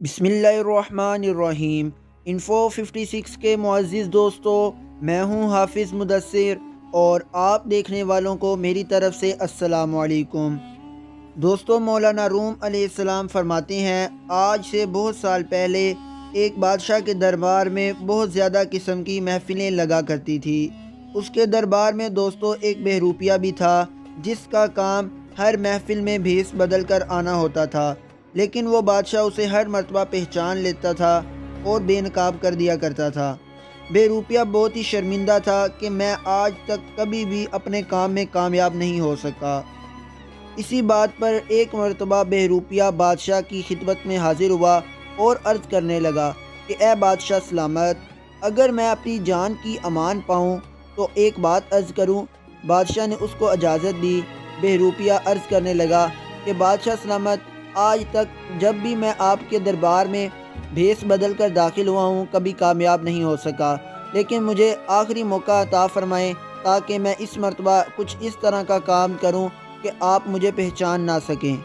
بسم اللہ الرحمن الرحیم۔ انفو 56 کے معزز دوستو، میں ہوں حافظ مدثر اور آپ دیکھنے والوں کو میری طرف سے السلام علیکم۔ دوستو، مولانا روم علیہ السلام فرماتے ہیں، آج سے بہت سال پہلے ایک بادشاہ کے دربار میں بہت زیادہ قسم کی محفلیں لگا کرتی تھی۔ اس کے دربار میں دوستو ایک بہروپیہ بھی تھا جس کا کام ہر محفل میں بھیس بدل کر آنا ہوتا تھا، لیکن وہ بادشاہ اسے ہر مرتبہ پہچان لیتا تھا اور بے نقاب کر دیا کرتا تھا۔ بہروپیہ بہت ہی شرمندہ تھا کہ میں آج تک کبھی بھی اپنے کام میں کامیاب نہیں ہو سکا۔ اسی بات پر ایک مرتبہ بہروپیہ بادشاہ کی خدمت میں حاضر ہوا اور عرض کرنے لگا کہ اے بادشاہ سلامت، اگر میں اپنی جان کی امان پاؤں تو ایک بات عرض کروں۔ بادشاہ نے اس کو اجازت دی۔ بہروپیہ عرض کرنے لگا کہ بادشاہ سلامت، آج تک جب بھی میں آپ کے دربار میں بھیس بدل کر داخل ہوا ہوں کبھی کامیاب نہیں ہو سکا، لیکن مجھے آخری موقع عطا فرمائیں تاکہ میں اس مرتبہ کچھ اس طرح کا کام کروں کہ آپ مجھے پہچان نہ سکیں۔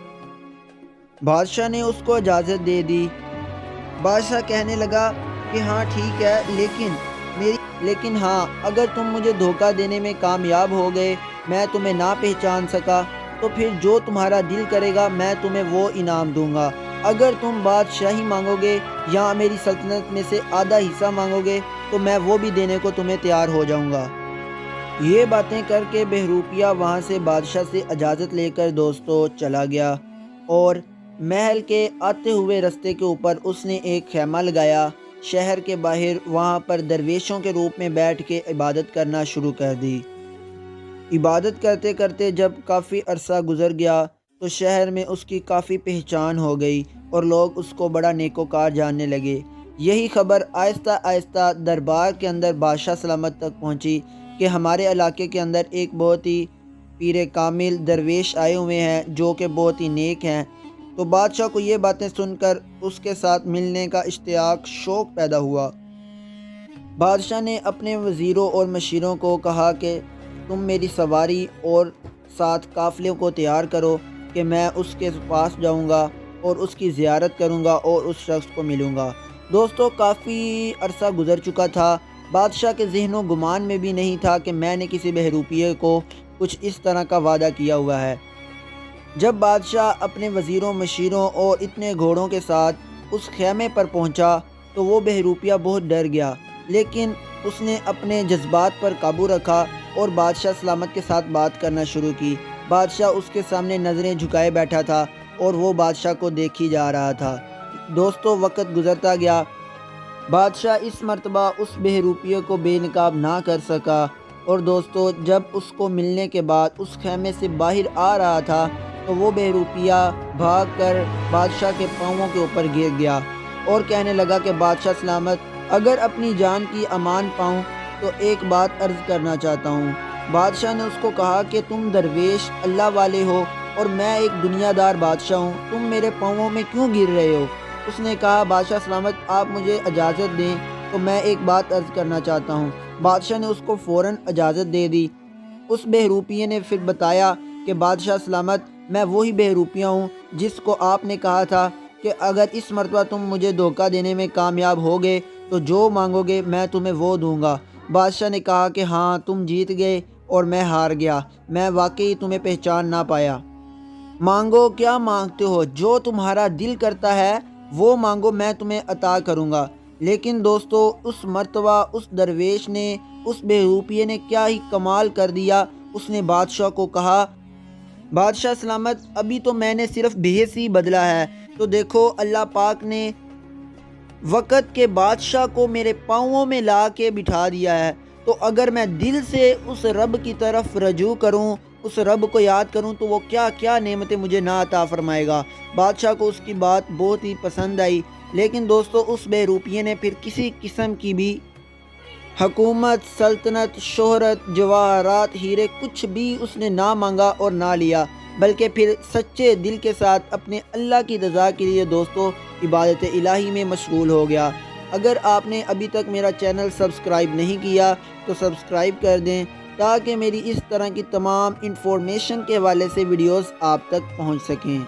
بادشاہ نے اس کو اجازت دے دی۔ بادشاہ کہنے لگا کہ ہاں ٹھیک ہے، لیکن ہاں، اگر تم مجھے دھوکہ دینے میں کامیاب ہو گئے، میں تمہیں نہ پہچان سکا، تو پھر جو تمہارا دل کرے گا میں تمہیں وہ انعام دوں گا۔ اگر تم بادشاہی مانگو گے یا میری سلطنت میں سے آدھا حصہ مانگو گے تو میں وہ بھی دینے کو تمہیں تیار ہو جاؤں گا۔ یہ باتیں کر کے بہروپیہ وہاں سے بادشاہ سے اجازت لے کر دوستو چلا گیا، اور محل کے آتے ہوئے رستے کے اوپر اس نے ایک خیمہ لگایا شہر کے باہر۔ وہاں پر درویشوں کے روپ میں بیٹھ کے عبادت کرنا شروع کر دی۔ عبادت کرتے کرتے جب کافی عرصہ گزر گیا تو شہر میں اس کی کافی پہچان ہو گئی اور لوگ اس کو بڑا نیکوکار جاننے لگے۔ یہی خبر آہستہ آہستہ دربار کے اندر بادشاہ سلامت تک پہنچی کہ ہمارے علاقے کے اندر ایک بہت ہی پیر کامل درویش آئے ہوئے ہیں جو کہ بہت ہی نیک ہیں۔ تو بادشاہ کو یہ باتیں سن کر اس کے ساتھ ملنے کا اشتیاق، شوق پیدا ہوا۔ بادشاہ نے اپنے وزیروں اور مشیروں کو کہا کہ تم میری سواری اور ساتھ قافلے کو تیار کرو کہ میں اس کے پاس جاؤں گا اور اس کی زیارت کروں گا اور اس شخص کو ملوں گا۔ دوستو، کافی عرصہ گزر چکا تھا۔ بادشاہ کے ذہن و گمان میں بھی نہیں تھا کہ میں نے کسی بہروپیے کو کچھ اس طرح کا وعدہ کیا ہوا ہے۔ جب بادشاہ اپنے وزیروں، مشیروں اور اتنے گھوڑوں کے ساتھ اس خیمے پر پہنچا تو وہ بہروپیہ بہت ڈر گیا، لیکن اس نے اپنے جذبات پر قابو رکھا اور بادشاہ سلامت کے ساتھ بات کرنا شروع کی۔ بادشاہ اس کے سامنے نظریں جھکائے بیٹھا تھا اور وہ بادشاہ کو دیکھی جا رہا تھا۔ دوستو، وقت گزرتا گیا۔ بادشاہ اس مرتبہ اس بہروپیے کو بے نقاب نہ کر سکا، اور دوستو، جب اس کو ملنے کے بعد اس خیمے سے باہر آ رہا تھا تو وہ بہروپیہ بھاگ کر بادشاہ کے پاؤں کے اوپر گر گیا اور کہنے لگا کہ بادشاہ سلامت، اگر اپنی جان کی امان پاؤں تو ایک بات عرض کرنا چاہتا ہوں۔ بادشاہ نے اس کو کہا کہ تم درویش اللہ والے ہو اور میں ایک دنیا دار بادشاہ ہوں، تم میرے پاؤں میں کیوں گر رہے ہو؟ اس نے کہا، بادشاہ سلامت، آپ مجھے اجازت دیں تو میں ایک بات عرض کرنا چاہتا ہوں۔ بادشاہ نے اس کو فوراً اجازت دے دی۔ اس بہروپیے نے پھر بتایا کہ بادشاہ سلامت، میں وہی بہروپیہ ہوں جس کو آپ نے کہا تھا کہ اگر اس مرتبہ تم مجھے دھوکہ دینے میں کامیاب ہوگے تو جو مانگو گے میں تمہیں وہ دوں گا۔ بادشاہ نے کہا کہ ہاں، تم جیت گئے اور میں ہار گیا، میں واقعی تمہیں پہچان نہ پایا۔ مانگو، کیا مانگتے ہو؟ جو تمہارا دل کرتا ہے وہ مانگو، میں تمہیں عطا کروں گا۔ لیکن دوستو، اس مرتبہ اس درویش نے، اس بہروپیے نے کیا ہی کمال کر دیا۔ اس نے بادشاہ کو کہا، بادشاہ سلامت، ابھی تو میں نے صرف بھیس ہی بدلا ہے، تو دیکھو اللہ پاک نے وقت کے بادشاہ کو میرے پاؤں میں لا کے بٹھا دیا ہے، تو اگر میں دل سے اس رب کی طرف رجوع کروں، اس رب کو یاد کروں، تو وہ کیا کیا نعمتیں مجھے نہ عطا فرمائے گا۔ بادشاہ کو اس کی بات بہت ہی پسند آئی، لیکن دوستو، اس بہروپیے نے پھر کسی قسم کی بھی حکومت، سلطنت، شہرت، جواہرات، ہیرے، کچھ بھی اس نے نہ مانگا اور نہ لیا، بلکہ پھر سچے دل کے ساتھ اپنے اللہ کی رضا کے لیے دوستو عبادت الہی میں مشغول ہو گیا۔ اگر آپ نے ابھی تک میرا چینل سبسکرائب نہیں کیا تو سبسکرائب کر دیں تاکہ میری اس طرح کی تمام انفارمیشن کے حوالے سے ویڈیوز آپ تک پہنچ سکیں۔